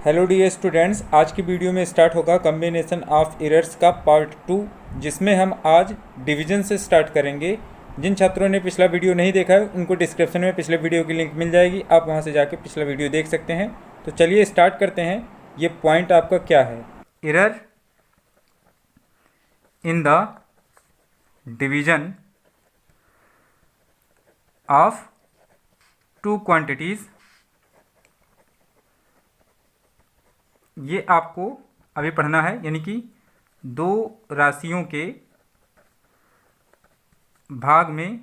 Hello dear students, आज की video में स्टार्ट होगा कम्बिनेशन ऑफ एरर्स का पार्ट 2, जिसमें हम आज डिवीजन से स्टार्ट करेंगे। जिन छात्रों ने पिछला वीडियो नहीं देखा है उनको डिस्क्रिप्शन में पिछले वीडियो की लिंक मिल जाएगी, आप वहां से जाके पिछला वीडियो देख सकते हैं। तो चलिए स्टार्ट करते हैं। ये पॉइंट आपका क्या है? Error in the division of two quantities. ये आपको अभी पढ़ना है, यानी कि दो राशियों के भाग में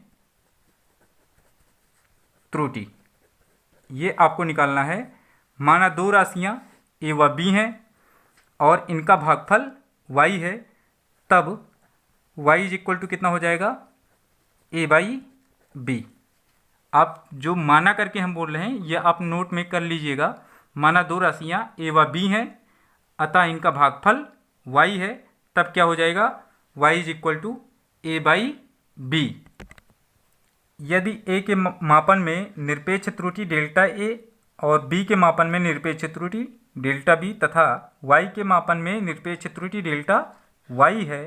त्रुटि, ये आपको निकालना है। माना दो राशियां ए व बी हैं और इनका भागफल y है, तब y इज इक्वल टू कितना हो जाएगा? a by B. आप जो माना करके हम बोल रहे हैं ये आप नोट में कर लीजिएगा। माना दो राशियां a व b हैं, अतः इनका भागफल y है, तब क्या हो जाएगा? y is equal to a by B. यदि a के मापन में निरपेक्ष त्रुटि डेल्टा a और b के मापन में निरपेक्ष त्रुटि डेल्टा b तथा y के मापन में निरपेक्ष त्रुटि डेल्टा y है,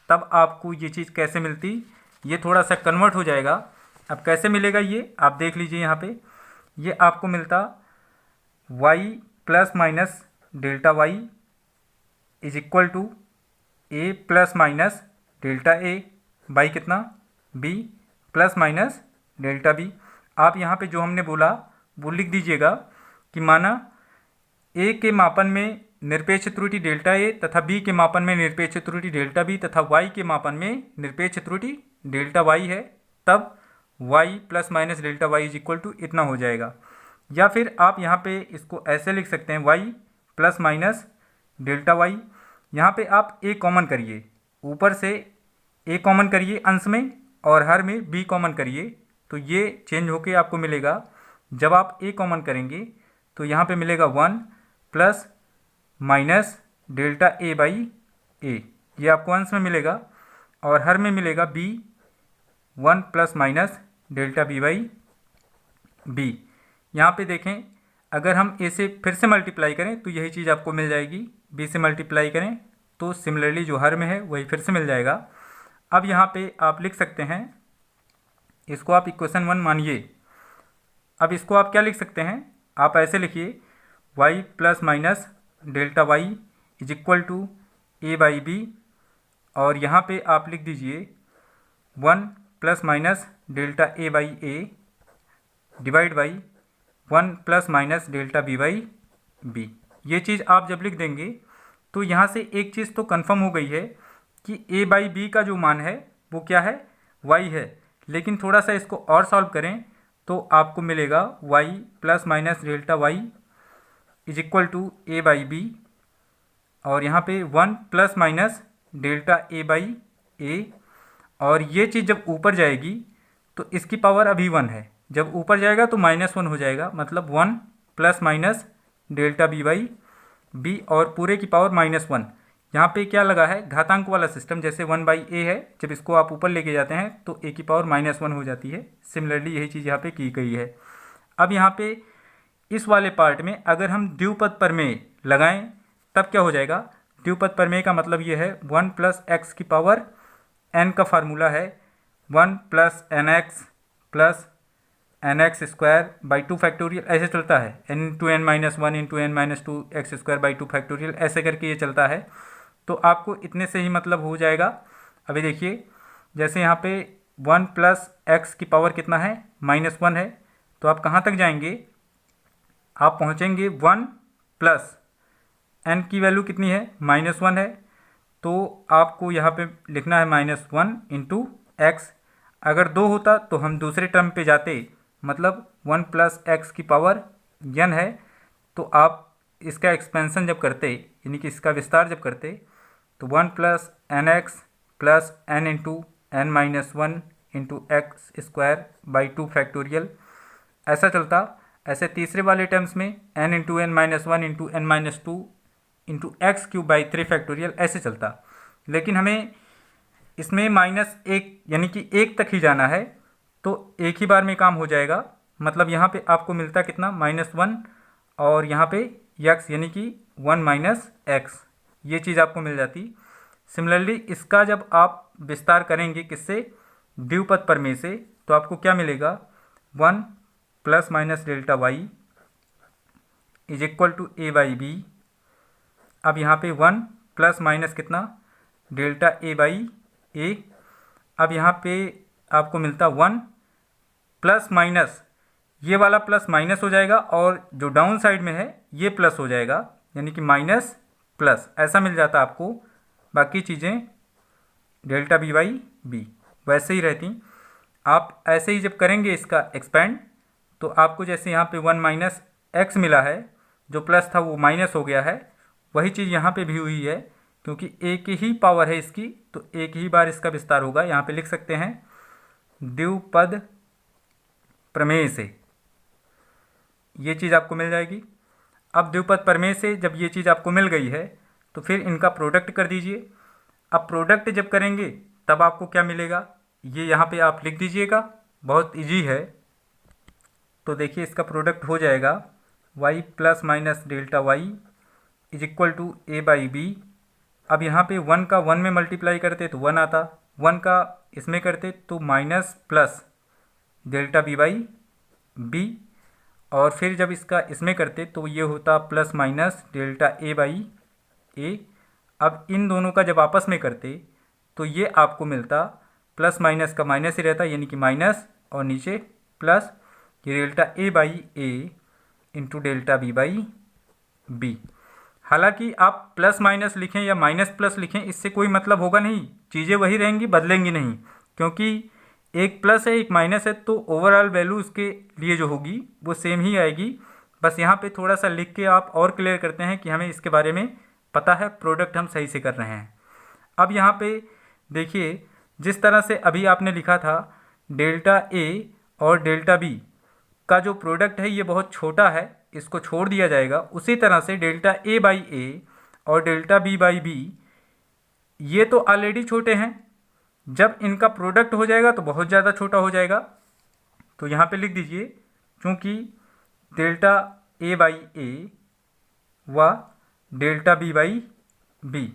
तब आपको ये चीज़ कैसे मिलती? ये थोड़ा सा कन्वर्ट हो जाएगा। अब कैसे मिलेगा ये आप देख लीजिए। यहाँ पे ये आपको मिलता y plus minus delta y is equal to a plus minus delta a by कितना? b plus minus delta b। आप यहाँ पे जो हमने बोला वो लिख दीजिएगा कि माना a के मापन में निरपेक्ष त्रुटि डेल्टा a तथा b के मापन में निरपेक्ष त्रुटि डेल्टा b तथा y के मापन में निरपेक्ष त्रुटि डेल्टा y है, तब y plus minus delta y is equal to इतना हो जाएगा। या फिर आप यहाँ पे इसको ऐसे लिख सकते हैं y plus minus delta y। यहाँ पे आप a कॉमन करिए, ऊपर से a कॉमन करिए अंश में और हर में b कॉमन करिए, तो ये चेंज होके आपको मिलेगा। जब आप a कॉमन करेंगे तो यहाँ पे मिलेगा 1 plus minus delta a by a, ये आपको अंश में मिलेगा, और हर में मिलेगा b 1 plus minus delta b by b। यहाँ पे देखें, अगर हम a से फिर से मल्टीप्लाई करें तो यही चीज़ आपको मिल जाएगी। b से मल्टीप्लाई करें तो सिमिलरली जो हर में है वही फिर से मिल जाएगा। अब यहाँ पे आप लिख सकते हैं, इसको आप इक्वेशन 1 मानिए। अब इसको आप क्या लिख सकते हैं? आप ऐसे लिखिए y plus minus delta y is equal to a by B, और यहाँ पे आप लिख दीजिए 1 plus minus delta a by a divide by 1 plus minus delta b by b। ये चीज़ आप जब लिख देंगे तो यहाँ से एक चीज़ तो कंफर्म हो गई है कि a बाई बी का जो मान है वो क्या है? y है। लेकिन थोड़ा सा इसको और सॉल्व करें तो आपको मिलेगा y plus minus delta y is equal to a by B, और यहाँ पे 1 plus minus delta a by a, और ये चीज़ जब ऊपर जाएगी तो इसकी पावर अभी 1 है, जब ऊपर जाएगा तो -1 हो जाएगा, मतलब 1 plus minus delta b by b, और पूरे की पावर -1। यहाँ पे क्या लगा है? घातांक वाला सिस्टम, जैसे 1 बाई a है, जब इसको आप ऊपर लेके जाते हैं तो a की पावर -1 हो जाती है। सिमिलरली यही चीज़ यहाँ पे की गई है। अब यहाँ पे इस वाले पार्ट में अगर हम द्विपद प्रमेय लगाएं तब क्या हो जाएगा? द्विपद प्रमेय का मतलब ये है 1 प्लस एक्स की पावर n का फार्मूला है 1 plus N X plus N X square by 2 factorial, ऐसे चलता है। n into N minus 1 into N minus 2 X square by 2 factorial, ऐसे करके ये चलता है। तो आपको इतने से ही मतलब हो जाएगा। अभी देखिए, जैसे यहाँ पे 1 प्लस एक्स की पावर कितना है? -1 है, तो आप कहाँ तक जाएंगे? आप पहुँचेंगे 1 प्लस n की वैल्यू कितनी है? -1 है, तो आपको यहाँ पे लिखना है -1 इंटू एक्स। अगर 2 होता तो हम दूसरे टर्म पे जाते, मतलब 1 प्लस एक्स की पावर n है, तो आप इसका एक्सपेंशन जब करते, यानी कि इसका विस्तार जब करते, तो 1 plus N X plus n into N minus 1 into X square by 2 factorial, ऐसा चलता। ऐसे तीसरे वाले टर्म्स में n into N minus 1 into N minus 2 into X cube by 3 factorial, ऐसे चलता। लेकिन हमें इसमें -1 यानी कि 1 तक ही जाना है, तो एक ही बार में काम हो जाएगा। मतलब यहाँ पे आपको मिलता कितना? -1, और यहाँ पे एक्स यानी कि 1 माइनस एक्स, ये चीज़ आपको मिल जाती। सिमिलरली इसका जब आप विस्तार करेंगे किससे, द्विपद प्रमेय से, तो आपको क्या मिलेगा, 1 plus minus delta Y is equal to A by B. अब यहाँ पे 1 प्लस माइनस कितना, डेल्टा ए बाई ए। अब यहाँ पे आपको मिलता 1 प्लस माइनस, ये वाला प्लस माइनस हो जाएगा और जो डाउन साइड में है ये प्लस हो जाएगा, यानी कि माइनस प्लस, ऐसा मिल जाता आपको। बाकी चीज़ें डेल्टा बी बाई बी वैसे ही रहती। आप ऐसे ही जब करेंगे इसका एक्सपेंड, तो आपको जैसे यहाँ पे 1 माइनस एक्स मिला है, जो प्लस था वो माइनस हो गया है, वही चीज़ यहाँ पे भी हुई है, क्योंकि एक ही पावर है इसकी, तो एक ही बार इसका विस्तार होगा। यहाँ पे लिख सकते हैं द्विपद प्रमेय से, ये चीज़ आपको मिल जाएगी। अब द्विपद प्रमेय से जब ये चीज़ आपको मिल गई है, तो फिर इनका प्रोडक्ट कर दीजिए। अब प्रोडक्ट जब करेंगे तब आपको क्या मिलेगा, ये यहाँ पे आप लिख दीजिएगा, बहुत इजी है। तो देखिए इसका प्रोडक्ट हो जाएगा y plus minus delta Y is equal to A by B. अब यहाँ पे 1 का 1 में मल्टीप्लाई करते तो 1 आता, 1 का इसमें करते तो minus plus delta B by B, और फिर जब इसका इसमें करते तो ये होता plus minus delta A by A. अब इन दोनों का जब आपस में करते तो ये आपको मिलता, प्लस माइनस का माइनस ही रहता, यानी कि माइनस और नीचे प्लस, ये delta A by A into delta B by B. हालांकि आप प्लस माइनस लिखें या माइनस प्लस लिखें, इससे कोई मतलब होगा नहीं, चीज़ें वही रहेंगी, बदलेंगी नहीं, क्योंकि एक प्लस है एक माइनस है, तो ओवरऑल वैल्यू उसके लिए जो होगी वो सेम ही आएगी। बस यहाँ पे थोड़ा सा लिख के आप और क्लियर करते हैं कि हमें इसके बारे में पता है, प्रोडक्ट हम सही से कर रहे हैं। अब यहाँ पे देखिए, जिस तरह से अभी आपने लिखा था डेल्टा ए और डेल्टा बी का जो प्रोडक्ट है ये बहुत छोटा है, इसको छोड़ दिया जाएगा। उसी तरह से डेल्टा ए बाई ए और डेल्टा बी बाई बी, ये तो ऑलरेडी छोटे हैं, जब इनका प्रोडक्ट हो जाएगा तो बहुत ज़्यादा छोटा हो जाएगा। तो यहाँ पे लिख दीजिए, चूँकि डेल्टा ए बाई ए व डेल्टा बी बाई बी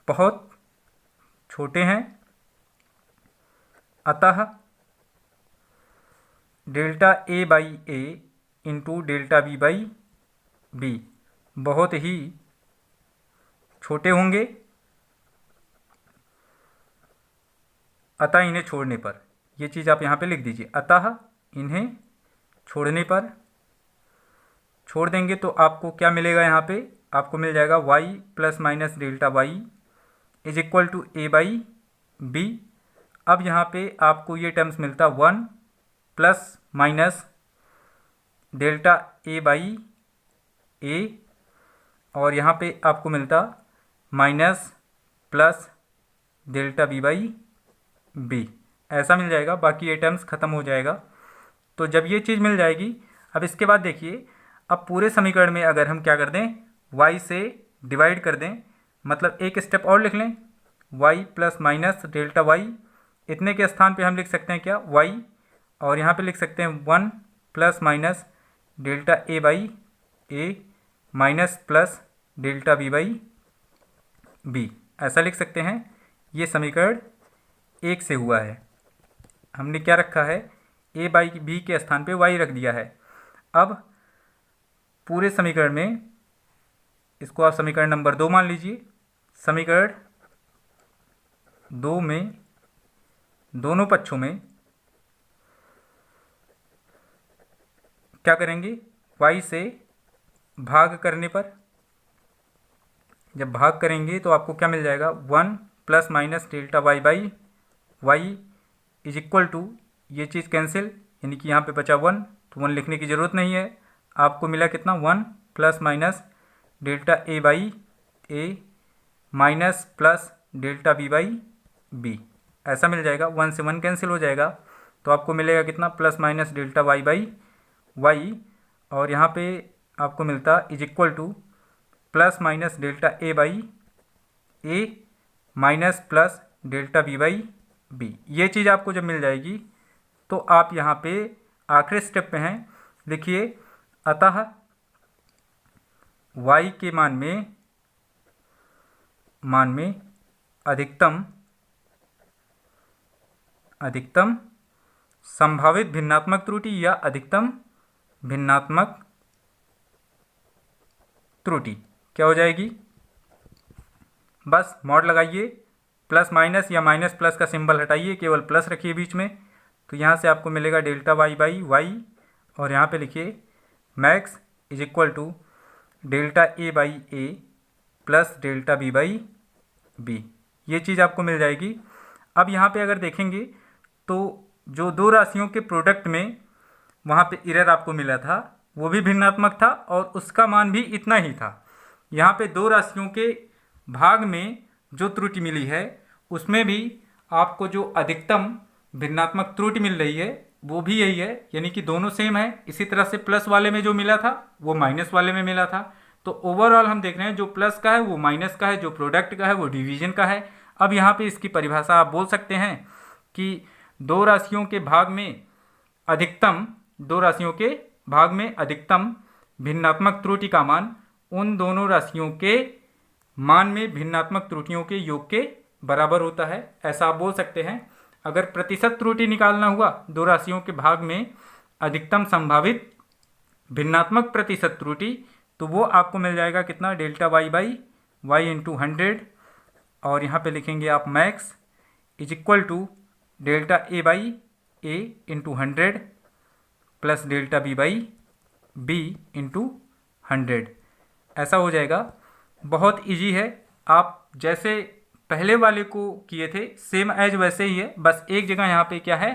बहुत छोटे हैं, अतः delta A by A into delta B by B बहुत ही छोटे होंगे, अतः इन्हें छोड़ने पर, ये चीज़ आप यहाँ पे लिख दीजिए, अतः इन्हें छोड़ने पर, छोड़ देंगे तो आपको क्या मिलेगा, यहाँ पे आपको मिल जाएगा y plus minus delta Y is equal to A by B. अब यहाँ पे आपको ये टर्म्स मिलता 1 plus minus delta A by A, और यहाँ पे आपको मिलता minus plus delta B by B, ऐसा मिल जाएगा। बाकी ये टर्म्स ख़त्म हो जाएगा। तो जब ये चीज़ मिल जाएगी, अब इसके बाद देखिए, अब पूरे समीकरण में अगर हम क्या कर दें, y से डिवाइड कर दें, मतलब एक स्टेप और लिख लें, y plus minus delta Y, इतने के स्थान पे हम लिख सकते हैं क्या, y, और यहाँ पे लिख सकते हैं 1 plus minus delta A by A minus plus delta B by B, ऐसा लिख सकते हैं। ये समीकरण 1 से हुआ है। हमने क्या रखा है, ए बाई बी के स्थान पे y रख दिया है। अब पूरे समीकरण में इसको आप समीकरण नंबर 2 मान लीजिए। समीकरण 2 में दोनों पक्षों में क्या करेंगे, y से भाग करने पर, जब भाग करेंगे तो आपको क्या मिल जाएगा, 1 plus minus delta Y by Y is equal to, ये चीज़ कैंसिल, यानी कि यहाँ पे बचा 1, तो 1 लिखने की ज़रूरत नहीं है। आपको मिला कितना, 1 plus minus delta A by A minus plus delta B by B, ऐसा मिल जाएगा। 1 से 1 कैंसिल हो जाएगा, तो आपको मिलेगा कितना, plus minus delta Y by Y, और यहाँ पे आपको मिलता is equal to plus minus delta A by A minus plus delta B by B. ये चीज़ आपको जब मिल जाएगी तो आप यहाँ पे आखिरी स्टेप पे हैं, लिखिए, अतः y के मान में अधिकतम संभावित भिन्नात्मक त्रुटि या अधिकतम भिन्नात्मक त्रुटि क्या हो जाएगी? बस मॉड लगाइए, प्लस माइनस या माइनस प्लस का सिंबल हटाइए, केवल प्लस रखिए बीच में। तो यहाँ से आपको मिलेगा डेल्टा वाई बाई वाई, और यहाँ पे लिखिए max is equal to delta A by A plus delta B by B. ये चीज़ आपको मिल जाएगी। अब यहाँ पे अगर देखेंगे तो जो दो राशियों के प्रोडक्ट में वहाँ पे एरर आपको मिला था वो भी भिन्नात्मक था और उसका मान भी इतना ही था। यहाँ पे दो राशियों के भाग में जो त्रुटि मिली है उसमें भी आपको जो अधिकतम भिन्नात्मक त्रुटि मिल रही है वो भी यही है, यानी कि दोनों सेम है। इसी तरह से प्लस वाले में जो मिला था वो माइनस वाले में मिला था। तो ओवरऑल हम देख रहे हैं जो प्लस का है वो माइनस का है, जो प्रोडक्ट का है वो डिवीजन का है। अब यहाँ पे इसकी परिभाषा आप बोल सकते हैं कि दो राशियों के भाग में अधिकतम भिन्नात्मक त्रुटि का मान उन दोनों राशियों के मान में भिन्नात्मक त्रुटियों के योग के बराबर होता है, ऐसा आप बोल सकते हैं। अगर प्रतिशत त्रुटि निकालना हुआ दो राशियों के भाग में अधिकतम संभावित भिन्नात्मक प्रतिशत त्रुटि, तो वो आपको मिल जाएगा कितना? Delta Y by Y into 100, और यहाँ पे लिखेंगे आप max is equal to delta A by A into 100 plus delta B by B into 100। ऐसा हो जाएगा। बहुत इजी है, आप जैसे पहले वाले को किए थे सेम एज वैसे ही है, बस एक जगह यहाँ पे क्या है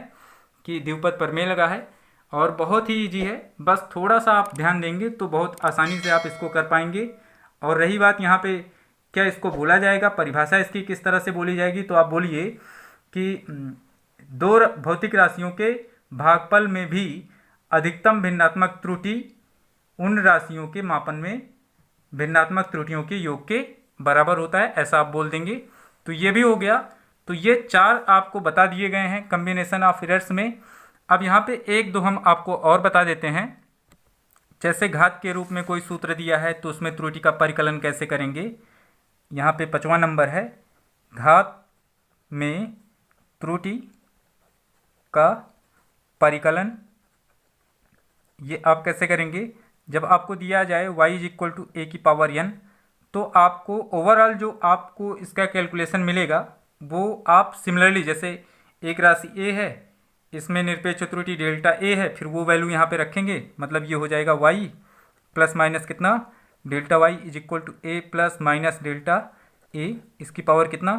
कि द्विपद प्रमेय लगा है और बहुत ही इजी है। बस थोड़ा सा आप ध्यान देंगे तो बहुत आसानी से आप इसको कर पाएंगे। और रही बात यहाँ पे क्या इसको बोला जाएगा, परिभाषा इसकी किस तरह से बोली जाएगी, तो आप बोलिए कि दो भौतिक राशियों के भागफल में भी अधिकतम भिन्नात्मक त्रुटि उन राशियों के मापन में भिन्नात्मक त्रुटियों के योग के बराबर होता है, ऐसा आप बोल देंगे। तो ये भी हो गया। तो ये चार आपको बता दिए गए हैं कम्बिनेशन ऑफ एरर्स में। अब यहाँ पे एक दो हम आपको और बता देते हैं। जैसे घात के रूप में कोई सूत्र दिया है तो उसमें त्रुटि का परिकलन कैसे करेंगे। यहाँ पे 5वां नंबर है, घात में त्रुटि का परिकलन। ये आप कैसे करेंगे? जब आपको दिया जाए y इज इक्वल टू ए की पावर n, तो आपको ओवरऑल जो आपको इसका कैलकुलेशन मिलेगा वो आप सिमिलरली, जैसे एक राशि a है, इसमें निरपेक्ष त्रुटि डेल्टा a है, फिर वो वैल्यू यहाँ पे रखेंगे, मतलब ये हो जाएगा y प्लस माइनस कितना delta y is equal to a plus minus delta a, इसकी पावर कितना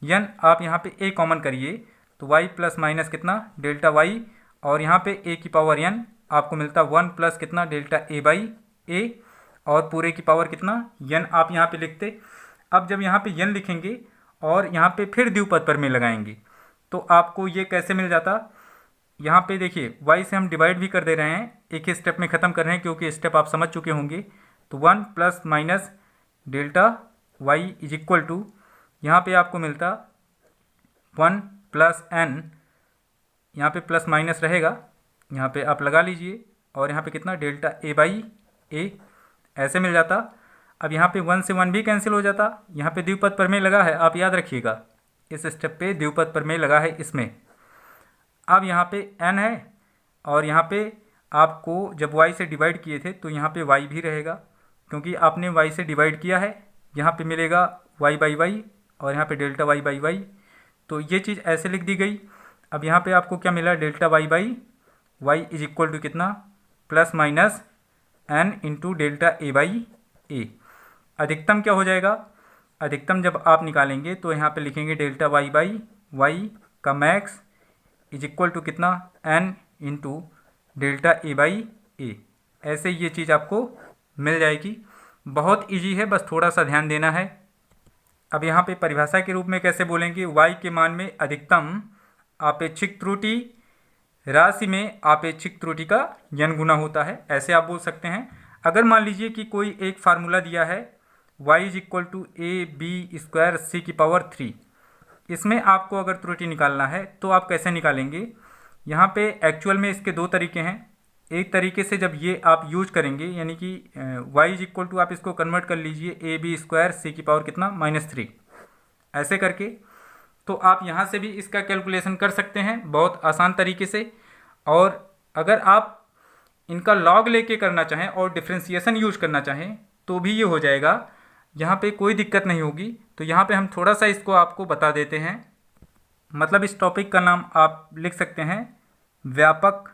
n। आप यहाँ पे a कॉमन करिए तो y प्लस माइनस कितना डेल्टा y, और यहाँ पे a की पावर n आपको मिलता 1 प्लस कितना डेल्टा a बाई a, और पूरे की पावर कितना n आप यहाँ पे लिखते। अब जब यहाँ पे n लिखेंगे और यहाँ पे फिर द्विपद प्रमेय लगाएंगे तो आपको ये कैसे मिल जाता। यहाँ पे देखिए y से हम डिवाइड भी कर दे रहे हैं, एक ही स्टेप में ख़त्म कर रहे हैं क्योंकि स्टेप आप समझ चुके होंगे। तो 1 plus minus delta y is equal to, यहाँ पे आपको मिलता 1 प्लस n, यहाँ पे प्लस माइनस रहेगा, यहाँ पे आप लगा लीजिए, और यहाँ पे कितना डेल्टा a बाई a, ऐसे मिल जाता। अब यहाँ पे 1 से 1 भी कैंसिल हो जाता। यहाँ पे द्विपद प्रमेय लगा है, आप याद रखिएगा इस स्टेप पे द्विपद प्रमेय लगा है इसमें। अब यहाँ पे n है और यहाँ पे आपको जब y से डिवाइड किए थे तो यहाँ पे y भी रहेगा, क्योंकि आपने y से डिवाइड किया है। यहाँ पे मिलेगा y बाई वाई और यहाँ पे डेल्टा y बाई वाई, तो ये चीज़ ऐसे लिख दी गई। अब यहाँ पे आपको क्या मिला, delta y by Y is equal to कितना plus minus n into delta a by a। अधिकतम क्या हो जाएगा, अधिकतम जब आप निकालेंगे तो यहाँ पे लिखेंगे डेल्टा y बाई वाई का मैक्स इज इक्वल टू कितना n into delta a by a। ऐसे ये चीज़ आपको मिल जाएगी। बहुत इजी है, बस थोड़ा सा ध्यान देना है। अब यहाँ पे परिभाषा के रूप में कैसे बोलेंगे, y के मान में अधिकतम आपेक्षिक त्रुटि राशि में आपेक्षिक त्रुटि का n गुना होता है, ऐसे आप बोल सकते हैं। अगर मान लीजिए कि कोई एक फार्मूला दिया है y is equal to A B square C की पावर 3, इसमें आपको अगर त्रुटि निकालना है तो आप कैसे निकालेंगे। यहाँ पे एक्चुअल में इसके दो तरीके हैं। एक तरीके से जब ये आप यूज करेंगे, यानी कि y इज इक्वल टू, आप इसको कन्वर्ट कर लीजिए ए बी स्क्वायर सी की पावर कितना -3, ऐसे करके। तो आप यहाँ से भी इसका कैलकुलेशन कर सकते हैं बहुत आसान तरीके से। और अगर आप इनका लॉग लेके करना चाहें और डिफ्रेंसिएशन यूज करना चाहें तो भी ये हो जाएगा, यहाँ पे कोई दिक्कत नहीं होगी। तो यहाँ पे हम थोड़ा सा इसको आपको बता देते हैं। मतलब इस टॉपिक का नाम आप लिख सकते हैं व्यापक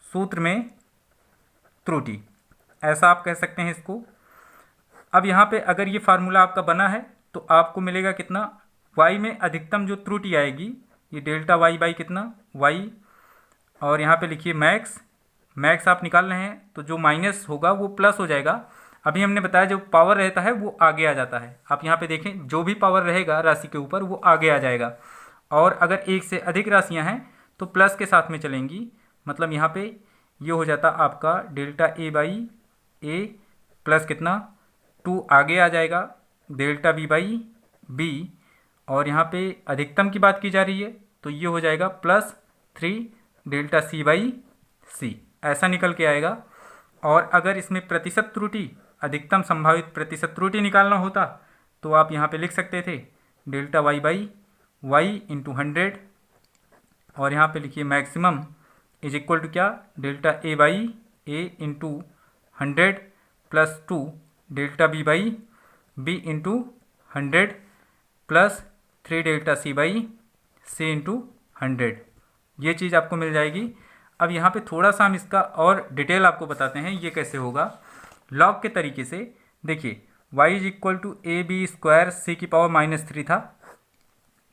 सूत्र में त्रुटि, ऐसा आप कह सकते हैं इसको। अब यहाँ पे अगर ये फार्मूला आपका बना है तो आपको मिलेगा कितना, y में अधिकतम जो त्रुटि आएगी ये डेल्टा y बाई कितना y, और यहाँ पे लिखिए मैक्स आप निकाल रहे हैं तो जो माइनस होगा वो प्लस हो जाएगा। अभी हमने बताया जो पावर रहता है वो आगे आ जाता है। आप यहाँ पे देखें जो भी पावर रहेगा राशि के ऊपर वो आगे आ जाएगा, और अगर एक से अधिक राशियाँ हैं तो प्लस के साथ में चलेंगी। मतलब यहाँ पे ये हो जाता आपका delta a by A plus कितना 2 आगे आ जाएगा डेल्टा b बाई बी, और यहाँ पे अधिकतम की बात की जा रही है तो ये हो जाएगा +3 डेल्टा c बाई सी, ऐसा निकल के आएगा। और अगर इसमें प्रतिशत त्रुटि, अधिकतम संभावित प्रतिशत त्रुटि निकालना होता तो आप यहाँ पे लिख सकते थे delta y by Y into 100, और यहाँ पे लिखिए मैक्सिमम इज इक्वल टू क्या, delta a by A into 100 plus 2 delta b by B into 100 plus 3 delta c by C into 100, ये चीज़ आपको मिल जाएगी। अब यहाँ पे थोड़ा सा हम इसका और डिटेल आपको बताते हैं ये कैसे होगा लॉग के तरीके से। देखिए y is equal to A B square C की पावर -3 था,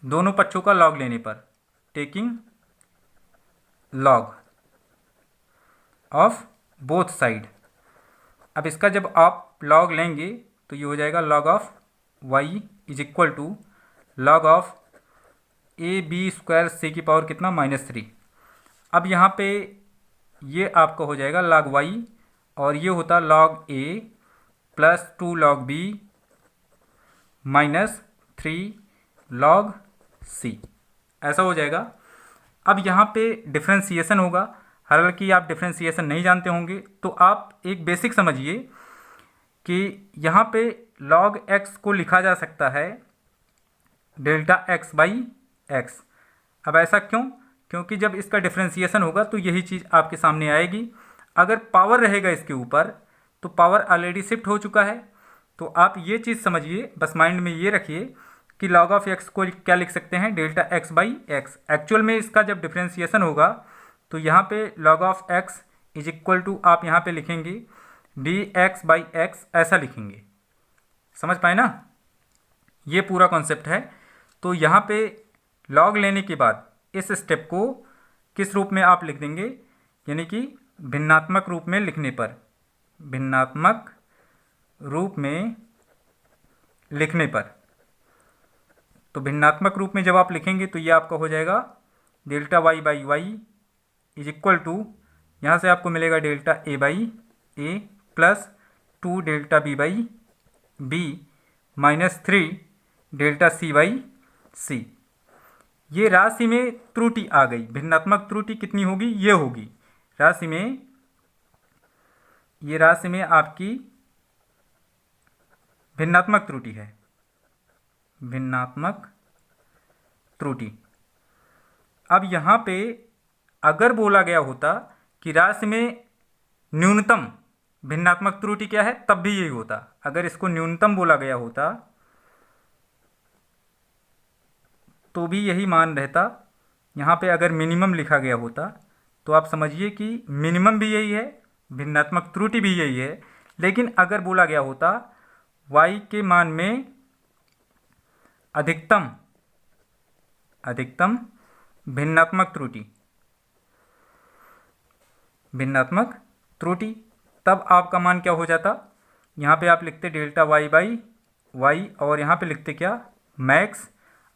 दोनों पक्षों का लॉग लेने पर, taking log of both side. अब इसका जब आप लॉग लेंगे तो ये हो जाएगा log of y is equal to log of A B square C की पावर कितना -3। अब यहाँ पे ये आपका हो जाएगा log y, और ये होता log a plus 2 log b minus 3 log c, ऐसा हो जाएगा। अब यहाँ पे डिफ्रेंसिएशन होगा, हालांकि आप डिफ्रेंसिएशन नहीं जानते होंगे तो आप एक बेसिक समझिए कि यहाँ पे log x को लिखा जा सकता है डेल्टा x बाई एक्स। अब ऐसा क्यों, क्योंकि जब इसका डिफ्रेंसिएशन होगा तो यही चीज़ आपके सामने आएगी। अगर पावर रहेगा इसके ऊपर तो पावर ऑलरेडी शिफ्ट हो चुका है, तो आप ये चीज़ समझिए, बस माइंड में ये रखिए कि log ऑफ x को क्या लिख सकते हैं, delta x by X. Actual में इसका जब डिफ्रेंसिएशन होगा तो यहाँ पे log of x is equal to आप यहाँ पे लिखेंगे dx बाई एक्स, ऐसा लिखेंगे। समझ पाए ना, ये पूरा कॉन्सेप्ट है। तो यहाँ पे लॉग लेने के बाद इस स्टेप को किस रूप में आप लिख देंगे, यानी कि भिन्नात्मक रूप में लिखने पर, भिन्नात्मक रूप में लिखने पर। तो भिन्नात्मक रूप में जब आप लिखेंगे तो ये आपका हो जाएगा delta y by Y is equal to, यहाँ से आपको मिलेगा delta a by A plus 2 delta b by B minus 3 delta c by C. ये राशि में त्रुटि आ गई, भिन्नात्मक त्रुटि कितनी होगी, ये होगी राशि में, ये राशि में आपकी भिन्नात्मक त्रुटि है, भिन्नात्मक त्रुटि। अब यहाँ पे अगर बोला गया होता कि राशि में न्यूनतम भिन्नात्मक त्रुटि क्या है, तब भी यही होता। अगर इसको न्यूनतम बोला गया होता तो भी यही मान रहता। यहाँ पे अगर मिनिमम लिखा गया होता तो आप समझिए कि मिनिमम भी यही है, भिन्नात्मक त्रुटि भी यही है। लेकिन अगर बोला गया होता y के मान में अधिकतम भिन्नात्मक त्रुटि, तब आपका मान क्या हो जाता, यहाँ पे आप लिखते डेल्टा y बाई वाई, और यहाँ पे लिखते क्या, मैक्स।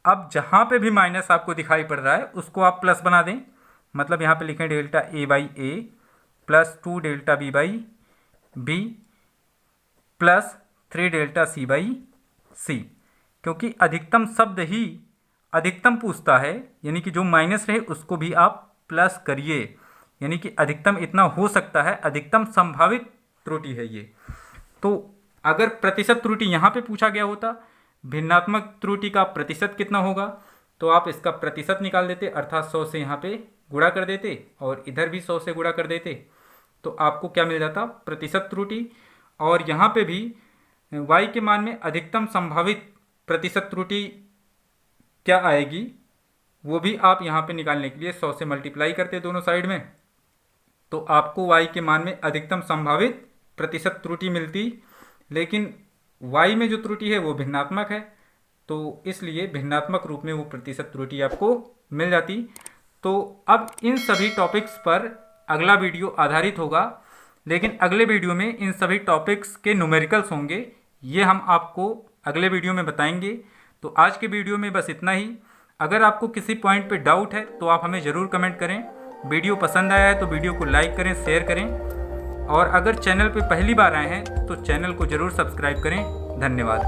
अब जहाँ पे भी माइनस आपको दिखाई पड़ रहा है उसको आप प्लस बना दें। मतलब यहाँ पे लिखें delta a by A plus 2 delta b by B plus 3 delta c by C, क्योंकि अधिकतम शब्द ही अधिकतम पूछता है, यानी कि जो माइनस रहे उसको भी आप प्लस करिए। यानी कि अधिकतम इतना हो सकता है, अधिकतम संभावित त्रुटि है ये। तो अगर प्रतिशत त्रुटि यहाँ पे पूछा गया होता, भिन्नात्मक त्रुटि का प्रतिशत कितना होगा, तो आप इसका प्रतिशत निकाल देते, अर्थात 100 से यहाँ पे गुणा कर देते और इधर भी 100 से गुणा कर देते, तो आपको क्या मिल जाता, प्रतिशत त्रुटि। और यहाँ पे भी y के मान में अधिकतम संभावित प्रतिशत त्रुटि क्या आएगी, वो भी आप यहाँ पे निकालने के लिए 100 से मल्टीप्लाई करते दोनों साइड में, तो आपको y के मान में अधिकतम संभावित प्रतिशत त्रुटि मिलती। लेकिन y में जो त्रुटि है वो भिन्नात्मक है, तो इसलिए भिन्नात्मक रूप में वो प्रतिशत त्रुटि आपको मिल जाती। तो अब इन सभी टॉपिक्स पर अगला वीडियो आधारित होगा, लेकिन अगले वीडियो में इन सभी टॉपिक्स के न्यूमेरिकल्स होंगे, ये हम आपको अगले वीडियो में बताएंगे। तो आज के वीडियो में बस इतना ही। अगर आपको किसी पॉइंट पे डाउट है तो आप हमें ज़रूर कमेंट करें। वीडियो पसंद आया है तो वीडियो को लाइक करें, शेयर करें, और अगर चैनल पे पहली बार आए हैं तो चैनल को ज़रूर सब्सक्राइब करें। धन्यवाद।